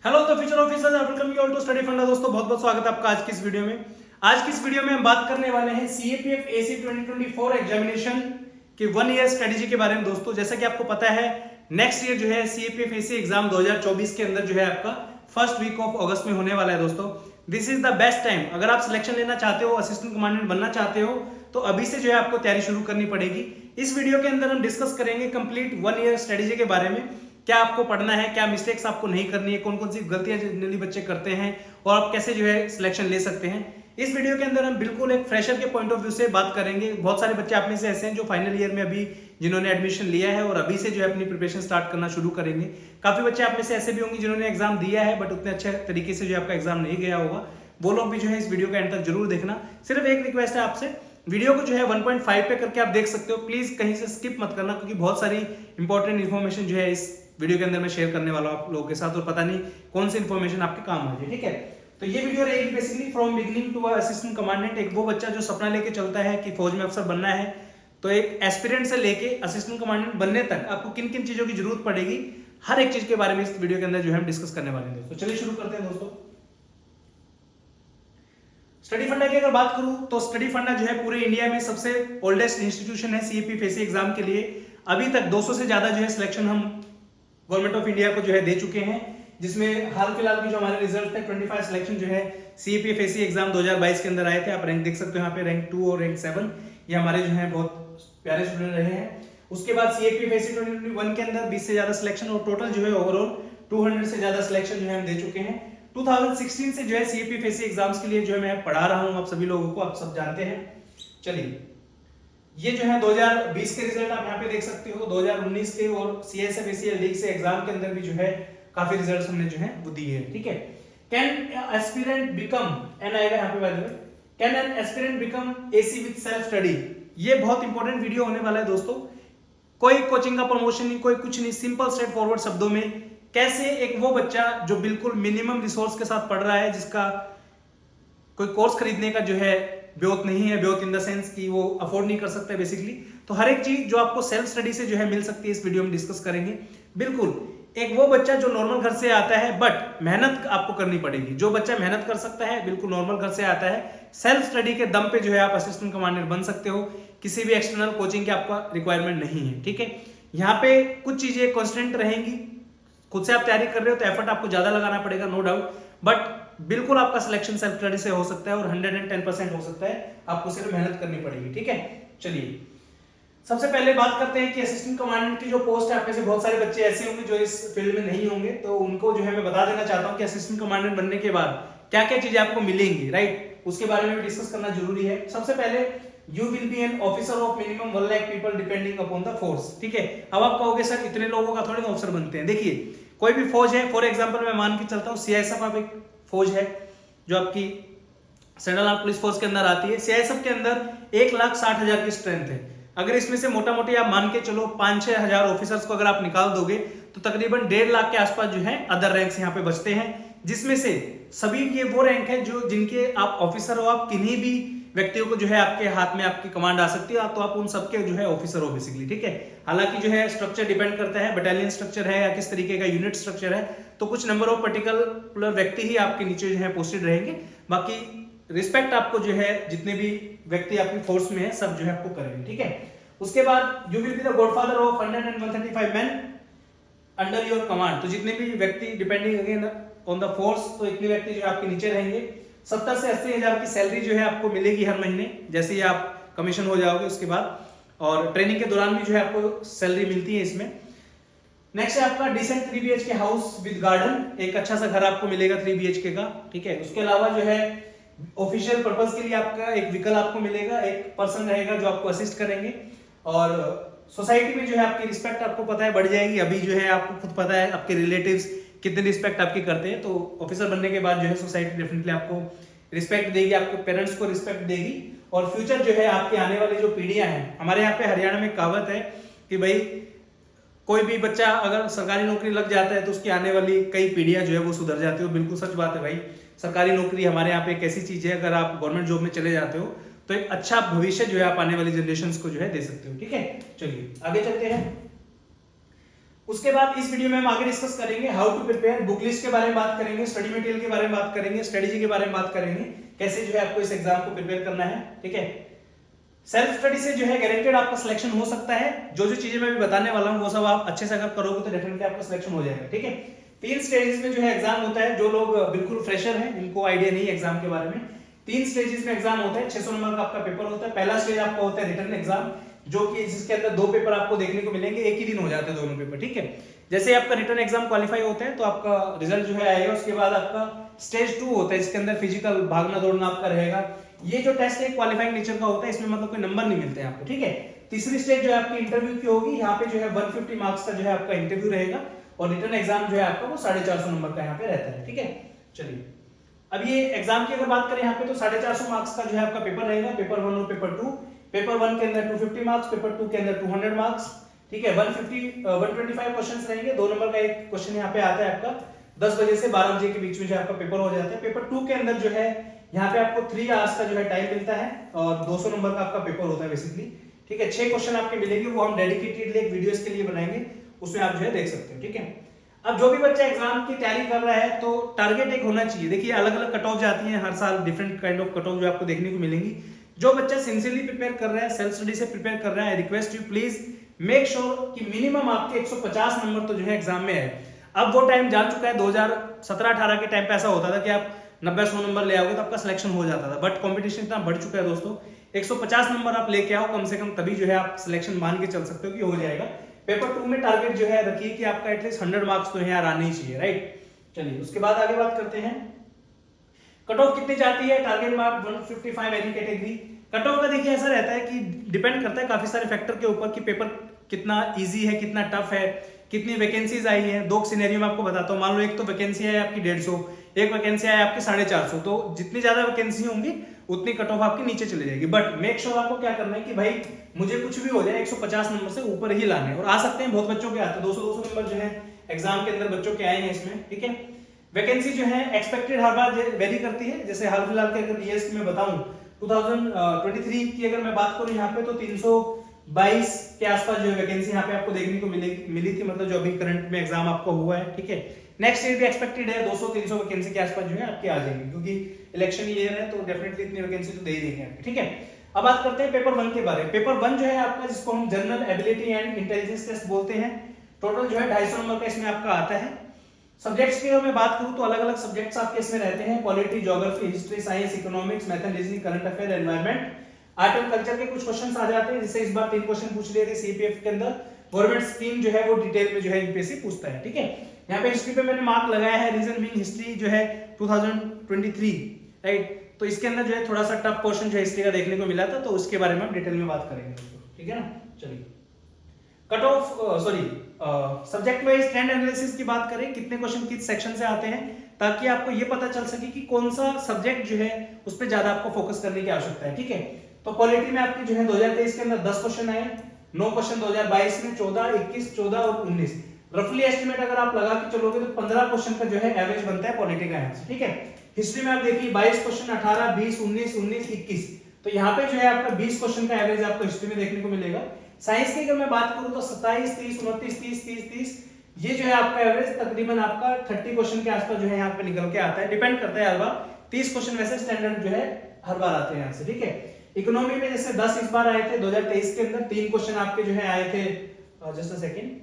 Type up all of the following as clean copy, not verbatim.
Hello the future officers, welcome you all to study Funda. दोस्तों बहुत बहुत स्वागत है आपका आज की इस वीडियो में। आज की इस वीडियो में हम बात करने वाले हैं सीएपीएफ एसी 2024 एग्जामिनेशन के 1 ईयर स्ट्रेटेजी के बारे में। दोस्तों जैसा कि आपको पता है नेक्स्ट ईयर जो है सीएपीएफ एसी एग्जाम 2024 के अंदर जो है आपका फर्स्ट वीक ऑफ अगस्त में होने वाला है। दोस्तों this is the best time, अगर आप सिलेक्शन लेना चाहते हो, असिस्टेंट कमांडेंट बनना चाहते हो तो अभी से जो है आपको तैयारी शुरू करनी पड़ेगी। इस वीडियो के अंदर हम डिस्कस करेंगे कंप्लीट 1 ईयर स्ट्रेटेजी के बारे में, क्या आपको पढ़ना है, क्या मिस्टेक्स आपको नहीं करनी है, कौन कौन सी गलतियां जनरली बच्चे करते हैं और आप कैसे जो है सिलेक्शन ले सकते हैं। इस वीडियो के अंदर हम बिल्कुल एक फ्रेशर के पॉइंट ऑफ व्यू से बात करेंगे। बहुत सारे बच्चे आप में से ऐसे हैं जो फाइनल ईयर में अभी जिन्होंने एडमिशन लिया है और अभी से जो है अपनी प्रिपरेशन स्टार्ट करना शुरू करेंगे। काफी बच्चे आप में से ऐसे भी होंगे जिन्होंने एग्जाम दिया है बट उतने अच्छे तरीके से जो आपका एग्जाम नहीं गया होगा। वो लोग भी जो है इस वीडियो के एंड तक जरूर देखना। सिर्फ एक रिक्वेस्ट है आपसे, वीडियो को जो है 1.5 पे करके आप देख सकते हो, प्लीज कहीं से स्किप मत करना क्योंकि बहुत सारी इंपॉर्टेंट इन्फॉर्मेशन जो है इस वीडियो के अंदर मैं शेयर करने वाला हूं आप लोगों के साथ और पता नहीं कौन सी इंफॉर्मेशन आपके काम आ जाए। ठीक है, तो ये वीडियो रहेगी basically from beginning to assistant commandant. एक वो बच्चा जो सपना लेके चलता है कि फौज में अफसर बनना है, तो एक एस्पिरेंट से लेके असिस्टेंट कमांडेंट बनने तक आपको किन किन चीजों की जरूरत पड़ेगी, हर एक चीज के बारे में इस वीडियो के अंदर जो है हम डिस्कस करने वाले हैं। तो चलिए शुरू करते हैं दोस्तों। स्टडी फंडा की अगर बात करूं तो स्टडी फंडा जो है पूरे इंडिया में सबसे ओल्डेस्ट इंस्टीट्यूशन है सीएपीएफ एग्जाम के लिए। अभी तक 200 से ज्यादा जो है सिलेक्शन हम गवर्नमेंट ऑफ इंडिया को जो है दे चुके हैं, जिसमें हाल फिलहाल की जो हमारे रिजल्ट है 25 सिलेक्शन जो है सीएपीएफ एसी एग्जाम 2022 के अंदर आए थे। आप रैंक देख सकते हो यहाँ पे, रैंक 2 और रैंक 7 ये हमारे जो है बहुत प्यारे स्टूडेंट रहे हैं। उसके बाद सीएपीएफ एसी 2021 के अंदर 20 से ज्यादा सिलेक्शन और टोटल जो है ओवरऑल 200 से ज्यादा सिलेक्शन जो है हम दे चुके हैं। 2016 से जो है सीएपीएफ एसी एग्जाम्स के लिए जो है मैं पढ़ा रहा हूं आप सभी लोगों को, आप सब जानते हैं। चलिए ये जो है 2020 के रिजल्ट आप यहाँ पे देख सकते हो, 2019 के और सीएसएफ एसीएल से एग्जाम के अंदर भी जो है काफी रिजल्ट्स हमने जो है वो दिए हैं। ठीक है, कैन एस्पिरेंट बिकम एन आएगा यहाँ पे, by the way, can an aspirant become AC with self study. ये बहुत इंपॉर्टेंट वीडियो होने वाला है दोस्तों। कोई कोचिंग का प्रमोशन नहीं, कोई कुछ नहीं, सिंपल स्ट्रेट फॉरवर्ड शब्दों में कैसे एक वो बच्चा जो बिल्कुल मिनिमम रिसोर्स के साथ पढ़ रहा है, जिसका कोई कोर्स खरीदने का जो है ब्योत नहीं है, ब्योत इन द सेंस कि वो अफोर्ड नहीं कर सकता है बेसिकली, तो हर एक चीज जो आपको सेल्फ स्टडी से जो है मिल सकती है इस वीडियो में डिस्कस करेंगे। बिल्कुल एक वो बच्चा जो नॉर्मल घर से आता है बट मेहनत आपको करनी पड़ेगी। जो बच्चा मेहनत कर सकता है, बिल्कुल नॉर्मल घर से आता है, सेल्फ स्टडी के दम पे जो है आप असिस्टेंट कमांडेंट बन सकते हो। किसी भी एक्सटर्नल कोचिंग की आपका रिक्वायरमेंट नहीं है। ठीक है, यहाँ पे कुछ चीजें कॉन्स्टेंट रहेंगी। खुद से आप तैयारी कर रहे हो तो एफर्ट आपको ज्यादा लगाना पड़ेगा, नो डाउट, बट बिल्कुल आपका सिलेक्शन सेल्फ स्टडी से हो सकता है और 110% हो सकता है। आपको सिर्फ मेहनत करनी पड़ेगी। ठीक है, चलिए सबसे पहले बात करते हैं कि असिस्टेंट कमांडेंट की जो पोस्ट है, आप में से बहुत सारे बच्चे ऐसे होंगे जो इस फील्ड में नहीं होंगे, तो उनको जो है मैं बता देना चाहता हूं कि असिस्टेंट कमांडेंट बनने के बाद क्या क्या चीजें आपको मिलेंगी, राइट, उसके बारे में भी डिस्कस करना जरूरी है। सबसे पहले you will be an officer of minimum 1 lakh people depending upon the force. ठीक है, अब आप कहोगे सर इतने लोगों का थोड़ी ना ऑफिसर बनते हैं। देखिए कोई भी फौज है, फॉर एग्जांपल मैं मान के चलता हूं सीआईएसएफ आप एक फौज है जो आपकी सेंट्रल आर्म पुलिस फोर्स के अंदर आती है। सीआईएसएफ के अंदर 1,60,000 की स्ट्रेंथ है। अगर इसमें से मोटा मोटी आप मान के चलो 5-6 हजार ऑफिसर्स को अगर आप निकाल दोगे तो तकरीबन 1.5 लाख के आसपास जो है अदर रैंक्स यहाँ पे बचते हैं, जिसमें से सभी ये वो रैंक है जो जिनके आप ऑफिसर हो। आप किन्हीं भी व्यक्तियों को जो है आपके हाथ में आपकी कमांड आ सकती है, तो आप उन सबके जो है ऑफिसर हो बेसिकली। ठीक है, हालांकि जो है स्ट्रक्चर डिपेंड करता है, बटालियन स्ट्रक्चर है या किस तरीके का यूनिट स्ट्रक्चर है, तो कुछ नंबर ऑफ पर्टिकुलर व्यक्ति ही आपके नीचे जो है पोस्टेड रहेंगे। बाकी रिस्पेक्ट आपको जो है जितने भी व्यक्ति आपकी फोर्स में है सब जो है आपको करेंगे। ठीक है, उसके बाद you will be the godfather of 100 and 135 men under your command. तो जितने भी व्यक्ति depending again on the force, तो इतने व्यक्ति जो आपके नीचे रहेंगे। 70 से 80 हजार की सैलरी जो है आपको मिलेगी हर महीने, जैसे ही आप कमीशन हो जाओगे उसके बाद, और ट्रेनिंग के दौरान भी जो है आपको सैलरी मिलती है इसमें। नेक्स्ट है आपका decent 3 BHK house with garden, एक अच्छा सा घर आपको मिलेगा 3 BHK का। ठीक है, उसके अलावा जो है ऑफिशियल पर्पस के लिए आपका एक व्हीकल आपको मिलेगा, एक पर्सन रहेगा जो आपको असिस्ट करेंगे, और सोसाइटी में जो है आपकी रिस्पेक्ट आपको पता है बढ़ जाएगी। अभी जो है आपको खुद पता है आपके रिलेटिव्स कितनी रिस्पेक्ट आपकी करते हैं, तो ऑफिसर बनने के बाद जो है सोसाइटी डेफिनेटली आपको रिस्पेक्ट देगी, आपके पेरेंट्स को रिस्पेक्ट देगी, और फ्यूचर जो है आपके आने वाली जो पीढ़ियां हैं, हमारे यहाँ पे हरियाणा में कहावत है कि भाई कोई भी बच्चा अगर सरकारी नौकरी लग जाता है तो उसकी आने वाली कई पीढ़ियां जो है वो सुधर जाती है। बिल्कुल सच बात है भाई, सरकारी नौकरी हमारे यहाँ पे एक ऐसी चीज है, अगर आप गवर्नमेंट जॉब में चले जाते हो तो एक अच्छा भविष्य जो है आप आने वाली जनरेशन को जो है दे सकते हो। ठीक है, चलिए आगे चलते हैं। उसके बाद इस वीडियो में हम आगे डिस्कस करेंगे how to prepare, book list के बारे में बात करेंगे, स्टडी मटेरियल के बारे में बात करेंगे, स्ट्रेटेजी के बारे में बात करेंगे, कैसे जो है आपको इस एग्जाम को प्रिपेयर करना है। ठीक है, सेल्फ स्टडी से जो है गारंटेड आपका सिलेक्शन हो सकता है। जो जो चीजें मैं भी बताने वाला हूं वो सब आप अच्छे से अगर करोगे तो डेफिनेटली आपका सिलेक्शन हो जाएगा। ठीक है, 3 स्टेजेस में जो है एग्जाम होता है। जो लोग बिल्कुल फ्रेशर हैं, जिनको आइडिया नहीं है एग्जाम के बारे में, 3 स्टेजेस में एग्जाम होता है। 600 नंबर का आपका पेपर होता है। पहला स्टेज आपका होता है रिटन एग्जाम, जो कि जिसके अंदर 2 पेपर आपको देखने को मिलेंगे, एक ही दिन हो जाते हैं दोनों पेपर। ठीक है, जैसे आपका रिटन एग्जाम क्वालिफाई होता है तो आपका रिजल्ट जो है आएगा। उसके बाद आपका स्टेज 2 होता है, जिसके अंदर फिजिकल भागना दौड़ना आपका रहेगा। ये जो टेस्ट है क्वालिफाइंग नेचर का होता है, इसमें मतलब कोई नंबर नहीं मिलते हैं आपको। ठीक है, तीसरी स्टेज जो है आपकी इंटरव्यू की होगी। यहाँ पे जो है 150 मार्क्स का जो है आपका इंटरव्यू रहेगा और रिटन एग्जाम जो है आपका वो 450 नंबर का यहाँ पे रहता है। ठीक है, चलिए अब ये एग्जाम की अगर बात करें यहाँ पे तो 450 मार्क्स का जो है आपका पेपर रहेगा, पेपर 1 और पेपर 2। पेपर 1 के अंदर 250 मार्क्स, पेपर 2 के अंदर 200 मार्क्स। ठीक है, 125 क्वेश्चंस रहेंगे। 2 नंबर का एक क्वेश्चन यहाँ पे आता है आपका 10 बजे से 12 बजे के बीच में जो आपका पेपर हो जाता है। पेपर 2 के अंदर जो है यहाँ पे आपको 3 आवर्स का जो है टाइम मिलता है और 200 नंबर का आपका पेपर होता है बेसिकली। ठीक है, 6 क्वेश्चन आपके मिलेंगे, वो हम डेडिकेटेडली एक वीडियोस के लिए बनाएंगे, उसमें आप जो है देख सकते हो। ठीक है, अब जो भी बच्चा एग्जाम की तैयारी कर रहा है तो टारगेट एक होना चाहिए। देखिए अलग अलग कट ऑफ जाती हैं हर साल, different kind of cut off जो आपको देखने को मिलेंगी। जो बच्चा सिंसियरली प्रिपेयर कर रहा है, सेल्फ स्टडी से प्रिपेयर कर रहा है, request you please make sure कि मिनिमम आपके 150 नंबर तो जो है एग्जाम में है। अब वो टाइम जा चुका है, 2017-18 के टाइम पे ऐसा होता था कि आप 90-100 नंबर ले आओगे तो आपका सिलेक्शन हो जाता था। बट कंपटीशन इतना बढ़ चुका है दोस्तों, 150 नंबर आप लेके आओ कम से कम, तभी जो है आप सिलेक्शन मान के चल सकते हो कि हो जाएगा। पेपर 2 में टारगेट जो है रखिए कि आपका एटलीस्ट 100 मार्क्स तो यार आने ही चाहिए, राइट। चलिए उसके बाद आगे बात करते हैं कट ऑफ कितनी जाती है। Target mark 155 any category. Cut off का देखिए ऐसा रहता है कि डिपेंड करता है काफी सारे फैक्टर के ऊपर कि पेपर कितना इजी है, कितना टफ है, कितनी वैकेंसीज आई है। 2 सिनेरियो में आपको बताता हूँ। मान लो एक तो वैकेंसी है आपकी 150, एक वैकेंसी है आपकी 450, तो जितनी ज्यादा वैकेंसी होंगी उतनी कट ऑफ आपकी नीचे चली जाएगी। बट मेक श्योर आपको क्या करना है कि भाई मुझे कुछ भी हो जाए 150 नंबर से ऊपर ही लाने, और आ सकते हैं, बहुत बच्चों के आते हैं 200-200 नंबर जो है एग्जाम के अंदर बच्चों के आए हैं इसमें। ठीक है, वैकेंसी जो है एक्सपेक्टेड हर बार वेरी करती है। जैसे हाल फिलहाल के अगर ईयर्स की मैं बताऊं 2023 की अगर मैं बात करूं यहाँ पे तो 322 के आसपास जो वैकेंसी यहाँ पे आपको देखने को मिली थी, मतलब जो अभी करंट में एग्जाम आपको हुआ है। ठीक है, नेक्स्ट ईयर भी एक्सपेक्टेड है 200-300 वैकेंसी के आसपास जो है आपकी आ जाएगी, क्योंकि इलेक्शन ईयर है तो डेफिनेटली इतनी वैकेंसी तो दे ही देंगे आपकी। ठीक है, अब बात करते हैं पेपर 1 के बारे में। पेपर 1 जो है आपका, जिसको हम general ability and intelligence test बोलते हैं, टोटल जो है 250 नंबर का इसमें आपका आता है। सब्जेक्ट्स की अगर मैं बात करूं तो अलग अलग सब्जेक्ट्स आपके इसमें रहते हैं। Polity, geography, history, science, economics, math, reasoning, current affair, environment, art and culture के कुछ क्वेश्चंस आ जाते हैं। जैसे इस बार 3 क्वेश्चन पूछ लिए थे सीपीएफ के अंदर। गवर्नमेंट स्कीम जो है वो डिटेल में जो है यूपीएससी पूछता है। ठीक है, यहाँ पे हिस्ट्री पे मैंने मार्क लगाया है, रीजन बीइंग हिस्ट्री जो है 2023, राइट। तो इसके अंदर जो है थोड़ा सा टफ क्वेश्चन जो है हिस्ट्री का देखने को मिला था, तो उसके बारे में हम डिटेल में बात करेंगे। ठीक है ना, चलिए cut off subject wise trend analysis की बात करें, कितने क्वेश्चन किस सेक्शन से आते हैं, ताकि आपको ये पता चल सके कि कौन सा सब्जेक्ट जो है उस पर ज्यादा आपको फोकस करने की आवश्यकता है। ठीक है, तो पॉलिटी में आपकी जो है 2023 के अंदर 10 क्वेश्चन आए, 9 क्वेश्चन 2022 में, 14, 21, 14 और 19। रफली एस्टिमेट अगर आप लगा के चलोगे तो 15 क्वेश्चन का जो है एवरेज बनता है पॉलिटी का यहाँ से। ठीक है, हिस्ट्री में आप देखिए 22 क्वेश्चन, 18, 20, 19, 19, 21, तो यहाँ पे जो है आपका 20 क्वेश्चन का एवरेज आपको हिस्ट्री में देखने को मिलेगा। साइंस की अगर मैं बात करूं तो 27, 30, 29, 30, 30, 30, ये जो है आपका एवरेज तकरीबन आपका 30 क्वेश्चन के आसपास जो है यहाँ पे निकल के आता है। डिपेंड करता है हर बार, 30 क्वेश्चन वैसे स्टैंडर्ड जो है हर बार आते हैं यहाँ से। ठीक है, इकोनॉमी में जैसे 10 इस बार आए थे 2023 के अंदर, 3 क्वेश्चन आपके जो है आए थे, जस्ट अ सेकंड,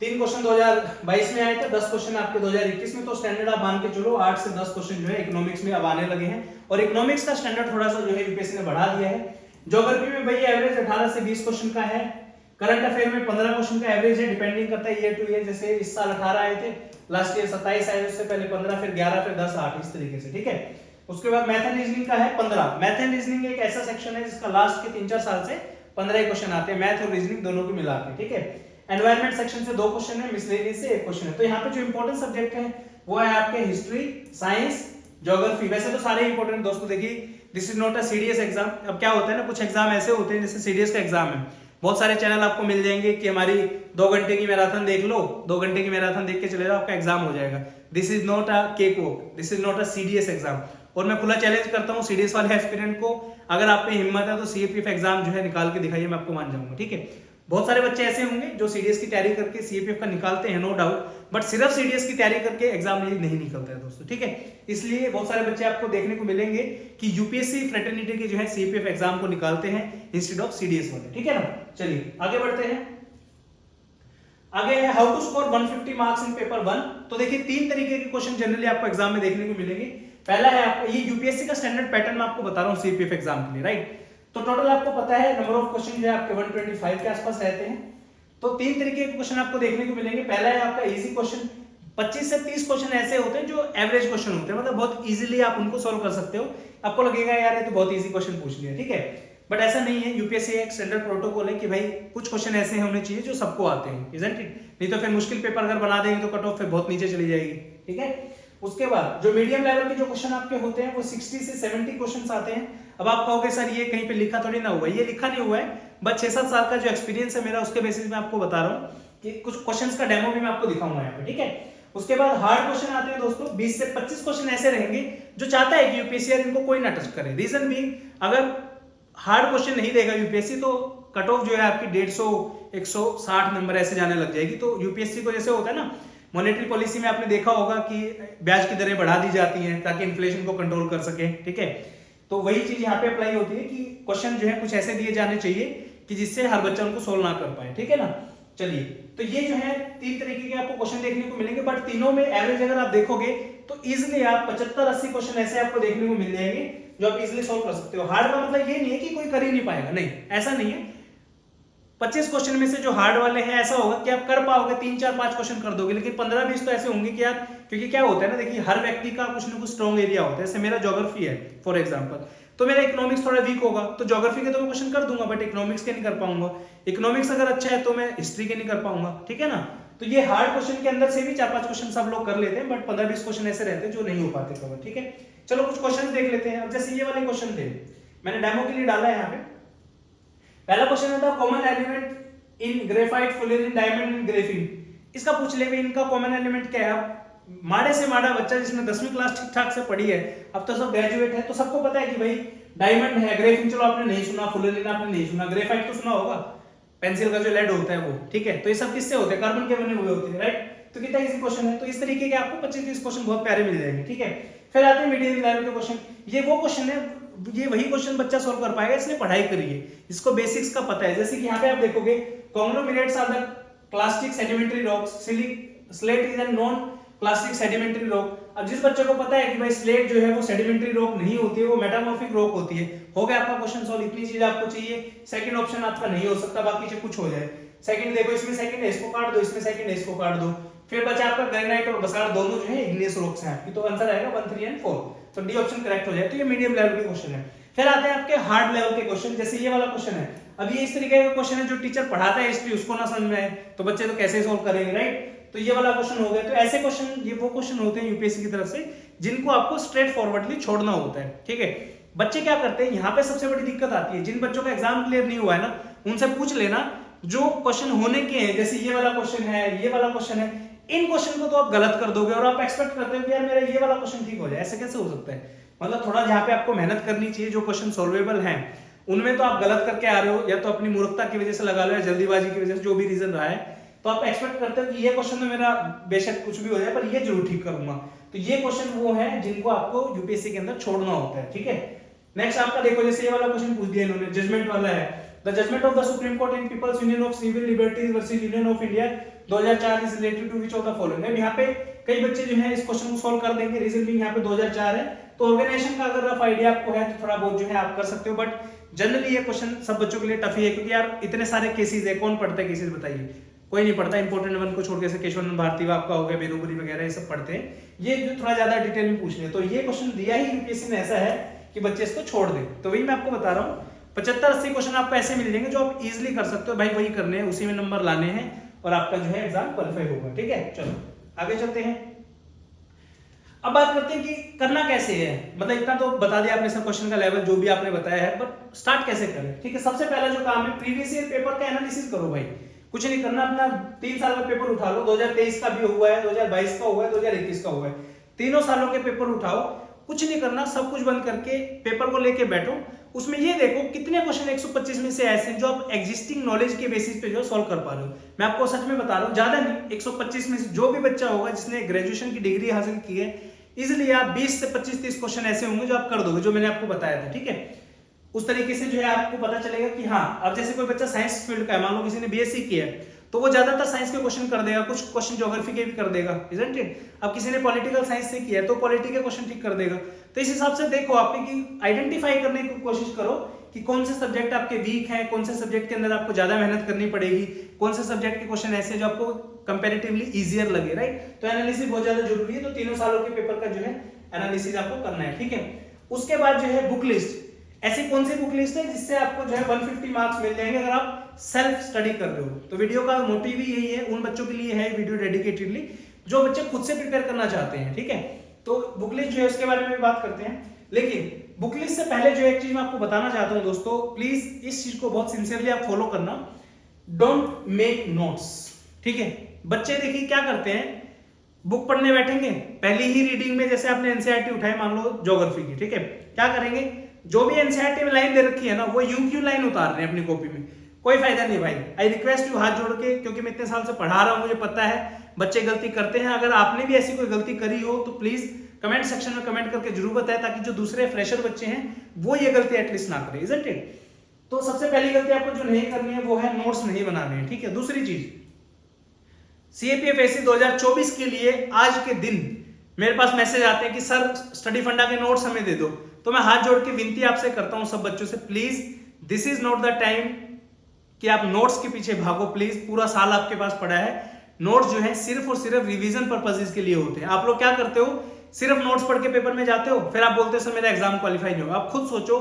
3 क्वेश्चन 2022 में आए थे, 10 क्वेश्चन आपके 2021 में। तो स्टैंडर्ड आप मान के चलो 8 से 10 क्वेश्चन जो है इकोनॉमिक्स में अब आने लगे हैं, और इकोनॉमिक्स का स्टैंडर्ड थोड़ा सा जो है यूपीएससी ने बढ़ा दिया है। ज्योग्राफी में भाई एवरेज 18 से 20 क्वेश्चन का है। करंट अफेयर में 15 क्वेश्चन का एवरेज है, डिपेंडिंग करता है ईयर टू ईयर। जैसे इस साल 18 आए थे, लास्ट ईयर 27 आए, उससे पहले 15, फिर 11, फिर 10, 8, इस तरीके से। ठीक है, उसके बाद मैथ एंड रीजनिंग का है 15। मैथ एंड रीजनिंग एक ऐसा सेक्शन है जिसका लास्ट के 3-4 साल से 15 ही क्वेश्चन आते हैं, मैथ और रीजनिंग दोनों को मिला के। ठीक है, एनवायरनमेंट सेक्शन से 2 क्वेश्चन है, मिसलेनियस से 1 क्वेश्चन है। तो यहाँ पे जो इंपॉर्टेंट सब्जेक्ट है वो है आपके हिस्ट्री, साइंस, ज्योग्राफी। वैसे तो सारे इंपॉर्टेंट दोस्तों, देखिए this is not a CDS exam. अब क्या होता है ना, कुछ एग्जाम ऐसे होते हैं जैसे सीडीएस का एग्जाम है, बहुत सारे चैनल आपको मिल जाएंगे कि हमारी 2 घंटे की मैराथन देख लो, 2 घंटे की मैराथन देख के चले जाओ, आपका एग्जाम हो जाएगा। This is not a cake walk, this is not a CDS exam. और मैं खुला चैलेंज करता हूँ सीडीएस वाले एस्पिरेंट को, अगर आप में हिम्मत है तो सीएपीएफ एग्जाम जो है निकाल के दिखाइए, मैं आपको मान जाऊंगा। ठीक है, बहुत सारे बच्चे ऐसे होंगे जो सीडीएस की तैयारी करके सीएपीएफ का निकालते हैं, नो डाउट, बट सिर्फ सीडीएस की तैयारी करके एग्जाम नहीं निकलता है दोस्तों। ठीक है, इसलिए बहुत सारे बच्चे आपको देखने को मिलेंगे कि यूपीएससी फ्रेटर्निटी के जो है सीएपीएफ एग्जाम को निकालते हैं इंस्टेड ऑफ सीडीएस वाले। ठीक है ना, चलिए आगे बढ़ते हैं। आगे है how to score 150 marks in paper 1। तो देखिए 3 तरीके के क्वेश्चन जनरली आपको एग्जाम में देखने को मिलेंगे। पहला है आपका, ये यूपीएससी का स्टैंडर्ड पैटर्न मैं आपको बता रहा हूँ सीपीएफ एग्जाम के लिए, राइट। तो टोटल आपको पता है नंबर ऑफ क्वेश्चन जो है आपके 125 के आसपास रहते हैं। तो 3 तरीके के क्वेश्चन आपको देखने को मिलेंगे। पहला है आपका इजी क्वेश्चन, 25 से 30 क्वेश्चन ऐसे होते हैं जो एवरेज क्वेश्चन होते हैं, मतलब बहुत इजीली आप उनको सॉल्व कर सकते हो। आपको लगेगा यार ये तो बहुत इजी क्वेश्चन पूछ लिया, ठीक है, बट ऐसा नहीं है। यूपीएससी एक स्टैंडर्ड प्रोटोकॉल है कि भाई कुछ क्वेश्चन ऐसे होने चाहिए जो सबको आते हैं, इजंट इट? नहीं तो फिर मुश्किल पेपर अगर बना देंगे तो कट ऑफ फिर बहुत नीचे चली जाएगी। ठीक है, उसके बाद जो मीडियम लेवल के जो क्वेश्चन आपके होते हैं वो 60 से 70 क्वेश्चंस आते हैं। अब आप कहोगे सर ये कहीं पे लिखा थोड़ी ना हुआ है, ये लिखा नहीं हुआ है, बट 6-7 साल का जो एक्सपीरियंस है मेरा उसके बेसिस में आपको बता रहा हूँ कि कुछ क्वेश्चंस का डेमो भी मैं आपको दिखाऊंगा यहाँ पे। ठीक है, उसके बाद हार्ड क्वेश्चन आते हैं दोस्तों, 20 से 25 क्वेश्चन ऐसे रहेंगे जो चाहता है कि यूपीएससी इनको कोई ना टच करे। रीजन भी, अगर हार्ड क्वेश्चन नहीं देगा यूपीएससी तो कट ऑफ जो है आपकी 150 160 नंबर ऐसे जाने लग जाएगी। तो यूपीएससी को जैसे होता है ना, मॉनेटरी पॉलिसी में आपने देखा होगा कि ब्याज की दरें बढ़ा दी जाती हैं ताकि इन्फ्लेशन को कंट्रोल कर सके। ठीक है, तो वही चीज यहाँ पे अप्लाई होती है कि क्वेश्चन जो है कुछ ऐसे दिए जाने चाहिए कि जिससे हर बच्चा उनको सोल्व ना कर पाए। ठीक है ना, चलिए तो ये जो है 3 तरीके के आपको क्वेश्चन देखने को मिलेंगे, बट तीनों में एवरेज अगर आप देखोगे तो इजीली आप 75-80 क्वेश्चन ऐसे आपको देखने को मिल जाएंगे जो आप इजीली सॉल्व कर सकते हो। हार्ड का मतलब ये नहीं है कि कोई कर ही नहीं पाएगा, नहीं ऐसा नहीं है। 25 क्वेश्चन में से जो हार्ड वाले हैं ऐसा होगा कि आप कर पाओगे 3, 4, 5 क्वेश्चन कर दोगे, लेकिन 15-20 तो ऐसे होंगे कि यार, क्योंकि क्या होता है ना, देखिए हर व्यक्ति का कुछ ना कुछ स्ट्रॉन्ग एरिया होता है। जैसे मेरा ज्योग्राफी है फॉर एग्जांपल, तो मेरा इकोनॉमिक्स थोड़ा वीक होगा तो ज्योग्राफी के तो मैं क्वेश्चन कर दूंगा, बट इकोनॉमिक्स के नहीं कर पाऊंगा। इकोनॉमिक्स अगर अच्छा है तो मैं हिस्ट्री के नहीं कर पाऊंगा। ठीक है ना, तो ये हार्ड क्वेश्चन के अंदर से भी 4-5 क्वेश्चन सब लोग कर लेते हैं, बट 15-20 क्वेश्चन ऐसे रहते हैं जो नहीं हो पाते कवर। ठीक है, चलो कुछ क्वेश्चन देख लेते हैं। अब जैसे ये वाले क्वेश्चन थे, मैंने डेमो के लिए डाला है यहाँ पे। पहला क्वेश्चन था common element in graphite, fullerene, diamond and Graafian. इसका पूछ ले इनका कॉमन एलिमेंट क्या है। माड़े से माड़ा बच्चा जिसने 10वीं क्लास ठीक ठाक से पढ़ी है, अब तो सब ग्रेजुएट है, तो सबको पता है कि भाई डायमंड है, ग्रेफिन चलो आपने नहीं सुना, फुलेरिन आपने नहीं सुना, ग्रेफाइट तो सुना होगा, पेंसिल का जो लेड होता है वो। ठीक है, तो ये सब किससे होते हैं, कार्बन के बने हुए होते हैं, राइट। तो कितना इजी क्वेश्चन है। तो इस तरीके के आपको 25-30 क्वेश्चन बहुत प्यारे मिल जाएंगे। ठीक है, फिर आते हैं मीडियम लेवल के क्वेश्चन। ये वो क्वेश्चन है, ये वही क्वेश्चन बच्चा सॉल्व कर पाएगा, इसलिए पढ़ाई करिए, जिसको बेसिक्स का पता है। जैसे कि यहाँ पे आप देखोगे conglomerates are the clastic sedimentary rocks, slate is a non clastic sedimentary rock। अब जिस बच्चे को पता है कि भाई स्लेट जो है वो सेडिमेंट्री रॉक नहीं होती है, वो मेटामॉर्फिक रॉक होती है, हो गया आपका क्वेश्चन सॉल्व। इतनी चीज आपको चाहिए। सेकंड ऑप्शन आपका नहीं हो सकता, बाकी से कुछ हो जाए। सेकंड देखो, इसमें सेकंड है, इसको काट दो, इसमें सेकंड है, इसको काट दो। फिर बचा आपका ग्रेनाइट और बसाल्ट, दोनों जो है इग्नियस रॉक्स हैं आपकी, तो आंसर आएगा 1, 3 एंड 4। तो डी ऑप्शन करेक्ट हो जाए। तो ये मीडियम लेवल के क्वेश्चन है। फिर आते हैं आपके हार्ड लेवल के क्वेश्चन, जैसे ये वाला क्वेश्चन है। अब ये इस तरीके का क्वेश्चन है जो टीचर पढ़ाता है हिस्ट्री, उसको ना समझ में आए तो बच्चे तो कैसे सॉल्व करेंगे, राइट। तो ये वाला क्वेश्चन हो गया। तो ऐसे क्वेश्चन, ये वो क्वेश्चन होते हैं यूपीएससी की तरफ से जिनको आपको स्ट्रेट फॉरवर्डली छोड़ना होता है। ठीक है, बच्चे क्या करते हैं, यहाँ पे सबसे बड़ी दिक्कत आती है, जिन बच्चों का एग्जाम क्लियर नहीं हुआ है ना, उनसे पूछ लेना जो क्वेश्चन होने के हैं। जैसे ये वाला क्वेश्चन है, ये वाला क्वेश्चन है, इन क्वेश्चन को तो आप गलत कर दोगे और आप एक्सपेक्ट करते हो कि यार मेरा ये वाला क्वेश्चन ठीक हो जाए। ऐसे कैसे हो सकता है। मतलब थोड़ा जहाँ पे आपको मेहनत करनी चाहिए, जो क्वेश्चन सॉल्वेबल हैं उनमें तो आप गलत करके आ रहे हो, या तो अपनी मूर्खता की वजह से लगा लो, या जल्दीबाजी की वजह से, जो भी रीजन रहा है, तो आप एक्सपेक्ट करते हो कि ये क्वेश्चन में मेरा बेशक कुछ भी हो जाए पर ये जरूर ठीक करूंगा। तो ये क्वेश्चन वो है जिनको आपको यूपीएससी के अंदर छोड़ना होता है। ठीक है, नेक्स्ट आपका देखो, जैसे ये वाला क्वेश्चन पूछ दिया इन्होंने, जजमेंट वाला है। The judgment of the supreme court in people's union of civil liberties versus union of India 2004 is related to which of the following. अब यहाँ पे कई बच्चे जो है इस क्वेश्चन को सॉल्व कर देंगे। रीजन भी यहाँ पे 2004 है, तो ऑर्गेनाइजेशन का अगर रफ आइडिया आपको है तो थोड़ा बहुत जो है आप कर सकते हो, बट जनरली ये क्वेश्चन सब बच्चों के लिए टफ ही है, क्योंकि यार इतने सारे केसेस है, कौन पढ़ता है केसेस, बताइए, कोई नहीं पढ़ता। इंपोर्टेंट वन को छोड़ के केशवानंद भारती आपका हो गया, बेरोबरी वगैरह ये सब पढ़ते हैं। ये जो थोड़ा ज्यादा डिटेल में पूछ रहे, तो ये क्वेश्चन दिया ही यूपीएससी ने ऐसा है कि बच्चे इसको छोड़ दे। तो वही मैं आपको बता रहा हूँ, 75-80 क्वेश्चन आपको ऐसे मिल जाएंगे जो आप इजिली कर सकते हो, भाई वही करने हैं, उसी में नंबर लाने हैं और आपका जो है एग्जाम क्वालिफाई होगा। ठीक है, चलो आगे चलते हैं। अब बात करते हैं कि करना कैसे है। मतलब इतना तो बता दिया आपने सब क्वेश्चन का लेवल जो भी आपने बताया है, बट स्टार्ट कैसे करें। ठीक है, सबसे पहला जो काम है, प्रीवियस ईयर पेपर का एनालिसिस करो भाई। कुछ नहीं करना, अपना 3 साल का पेपर उठा लो, 2023 का भी हुआ है, 2022 का हुआ है, 2021 का हुआ है, तीनों सालों के पेपर उठाओ कुछ नहीं करना, सब कुछ बंद करके पेपर को लेके बैठो। उसमें ये देखो कितने क्वेश्चन 125 में से ऐसे हैं जो आप एग्जिस्टिंग नॉलेज के बेसिस पे जो सॉल्व कर पा रहे हो। मैं आपको सच में बता रहा हूँ, ज्यादा नहीं, 125 में से जो भी बच्चा होगा जिसने ग्रेजुएशन की डिग्री हासिल की है, इजिली आप 20 से 25-30 क्वेश्चन ऐसे होंगे जो आप कर दोगे, जो मैंने आपको बताया था। ठीक है, उस तरीके से जो है आपको पता चलेगा कि हाँ, अब जैसे कोई बच्चा साइंस फील्ड का है, मान लो किसी ने बीएससी किया है, तो वो ज्यादातर साइंस के क्वेश्चन कर देगा, कुछ क्वेश्चन ज्योग्राफी के भी कर देगा, इजंट इट। अब किसी ने पॉलिटिकल साइंस से किया है तो पॉलिटी के क्वेश्चन ठीक कर देगा। तो इस हिसाब से देखो आपके कि आइडेंटिफाई करने की कोशिश करो कि कौन से सब्जेक्ट आपके वीक हैं, कौन से सब्जेक्ट के अंदर आपको ज्यादा मेहनत करनी पड़ेगी, कौन से सब्जेक्ट के क्वेश्चन ऐसे जो आपको कंपैरेटिवली इजियर लगे, राइट। तो एनालिसिस बहुत ज्यादा जरूरी है। तो तीनों सालों के पेपर का जो है एनालिसिस आपको करना है। ठीक है, उसके बाद जो है बुक लिस्ट, ऐसी कौन सी बुक लिस्ट है जिससे आपको जो है 150 मार्क्स मिल जाएंगे अगर आप सेल्फ स्टडी कर रहे हो। तो वीडियो का मोटिव ही यही है, उन बच्चों के लिए है वीडियो डेडिकेटेडली जो बच्चे खुद से प्रिपेयर करना चाहते हैं। ठीक है, तो बुक लिस्ट जो है उसके बारे में भी बात करते हैं, लेकिन बुक लिस्ट से पहले जो एक चीज मैं आपको बताना चाहता हूं दोस्तों, प्लीज इस चीज को बहुत सिंसियरली आप फॉलो करना, डोंट मेक नोट्स। ठीक है, बच्चे देखिए क्या करते हैं, बुक पढ़ने बैठेंगे, पहली ही रीडिंग में जैसे आपने एनसीईआरटी उठाई, मान लो ज्योग्राफी की, ठीक है, क्या करेंगे, जो भी एनसीईआरटी में लाइन दे रखी है ना, वो यूं क्यों लाइन उतार रहे हैं अपनी कॉपी में, कोई फायदा नहीं भाई। आई रिक्वेस्ट यू, हाथ जोड़ के, क्योंकि मैं इतने साल से पढ़ा रहा हूं, मुझे पता है बच्चे गलती करते हैं। अगर आपने भी ऐसी कोई गलती करी हो तो प्लीज कमेंट सेक्शन में कमेंट करके जरूर बताएं, ताकि जो दूसरे फ्रेशर बच्चे हैं वो ये गलती एटलीस्ट ना करें, इजंट इट। तो सबसे पहली गलती आपको जो नहीं करनी है वो है नोट्स नहीं बनाने हैं। ठीक है, दूसरी चीज, सीएपीएफएससी 2024 के लिए आज के दिन मेरे पास मैसेज आते हैं कि सर स्टडी फंडा के नोट्स हमें दे दो। तो मैं हाथ जोड़ के विनती आपसे करता हूं सब बच्चों से, please this is not the time कि आप नोट्स के पीछे भागो। प्लीज, पूरा साल आपके पास पड़ा है, नोट्स जो है सिर्फ और सिर्फ रिवीजन पर्पसेस के लिए होते हैं। आप लोग क्या करते हो, सिर्फ नोट्स पढ़ के पेपर में जाते हो, फिर आप बोलते हो सर मेरा एग्जाम क्वालिफाई नहीं होगा। आप खुद सोचो,